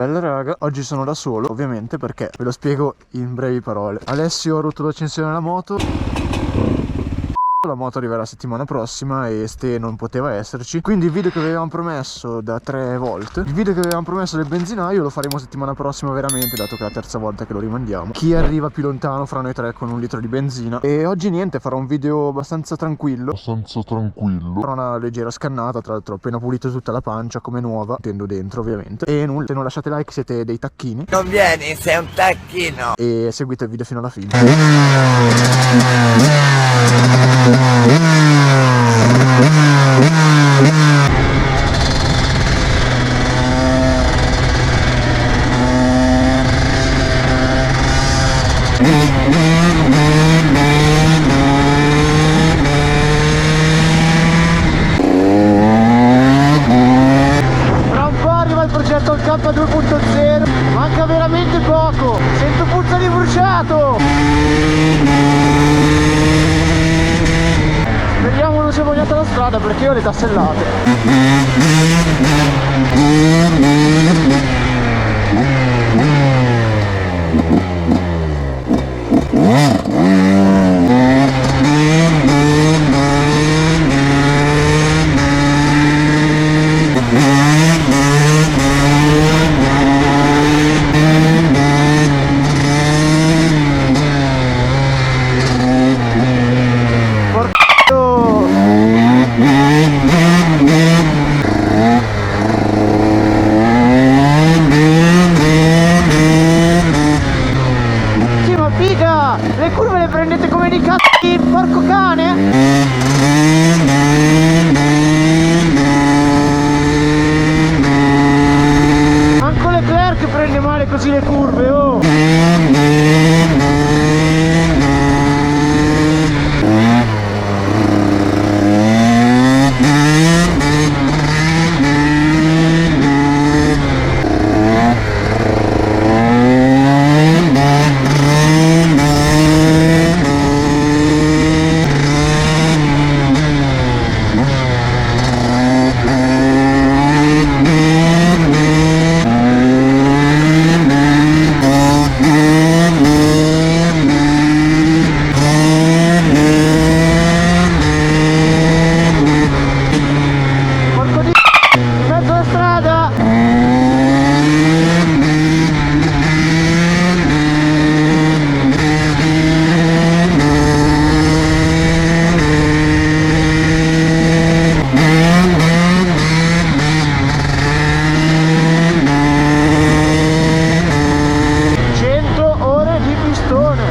Bella raga, oggi sono da solo, ovviamente, perché ve lo spiego in brevi parole. Alessio ha rotto l'accensione della moto. La moto arriverà la settimana prossima e Ste non poteva esserci. Quindi il video che avevamo promesso da 3 volte, il video che avevamo promesso del benzinaio lo faremo settimana prossima veramente, dato che è la terza volta che lo rimandiamo. Chi arriva più lontano fra noi tre con 1 litro di benzina. E oggi niente, farò un video abbastanza tranquillo. Farò una leggera scannata, tra l'altro ho appena pulito tutta la pancia come nuova, intendo dentro ovviamente. E nulla, se non lasciate like siete dei tacchini. Non vieni, sei un tacchino. E seguite il video fino alla fine. Tra un po' arriva il progetto K2.0, manca veramente poco, sento puzza di bruciato. Speriamo non sia bagnata la strada perché io ho le tassellate. Sì, ma figa! Le curve le prendete come di cazzi, porco cane! Manco Leclerc prende male così le curve, oh! Porco di in mezzo alla strada! Ore di pistone.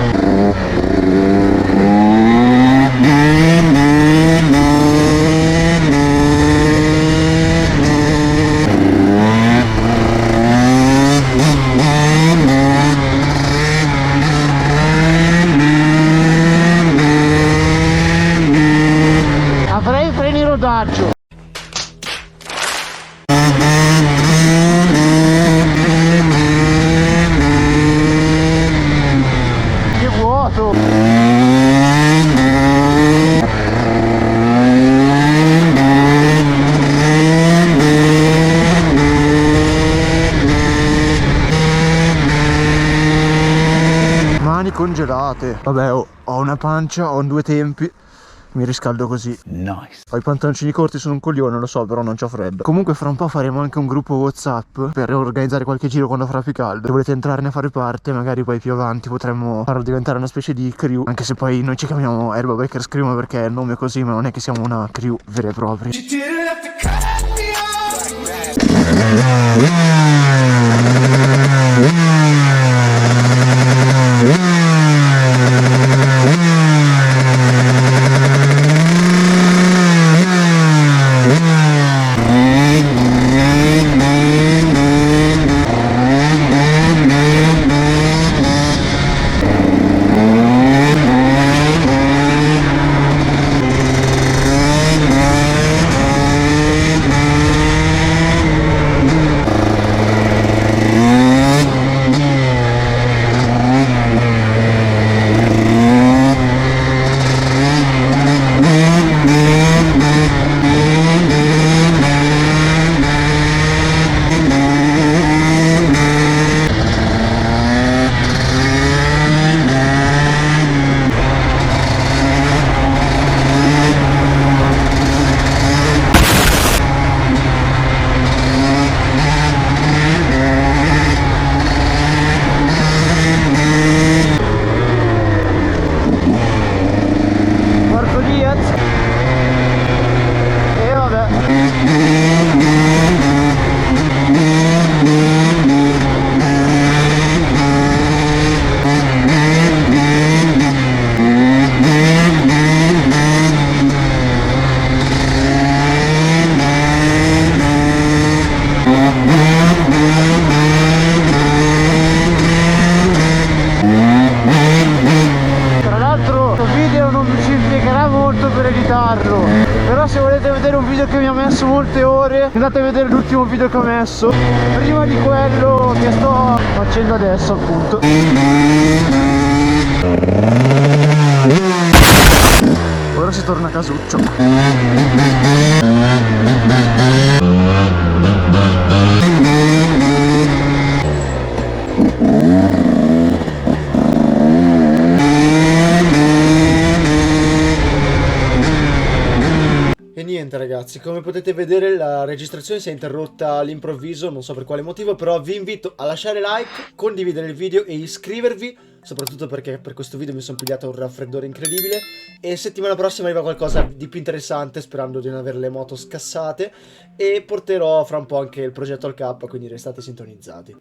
Avrei freni rodaggio. Che vuoto! Mani congelate. Vabbè, ho una pancia, ho 2 tempi. Mi riscaldo così. Nice. Ho i pantaloncini corti, sono un coglione, lo so, però non c'ho freddo. Comunque fra un po' faremo anche un gruppo WhatsApp per organizzare qualche giro quando farà più caldo. Se volete entrarne a fare parte, magari poi più avanti potremmo farlo diventare una specie di crew. Anche se poi noi ci chiamiamo Erba Bikers Crew, ma perché è il nome così, ma non è che siamo una crew vera e propria. andate a vedere l'ultimo video che ho messo prima di quello che sto facendo adesso, appunto. Ora si torna a casuccio. E niente ragazzi, come potete vedere la registrazione si è interrotta all'improvviso, non so per quale motivo, però vi invito a lasciare like, condividere il video e iscrivervi, soprattutto perché per questo video mi sono pigliato un raffreddore incredibile e settimana prossima arriva qualcosa di più interessante, sperando di non avere le moto scassate, e porterò fra un po' anche il progetto al K, quindi restate sintonizzati.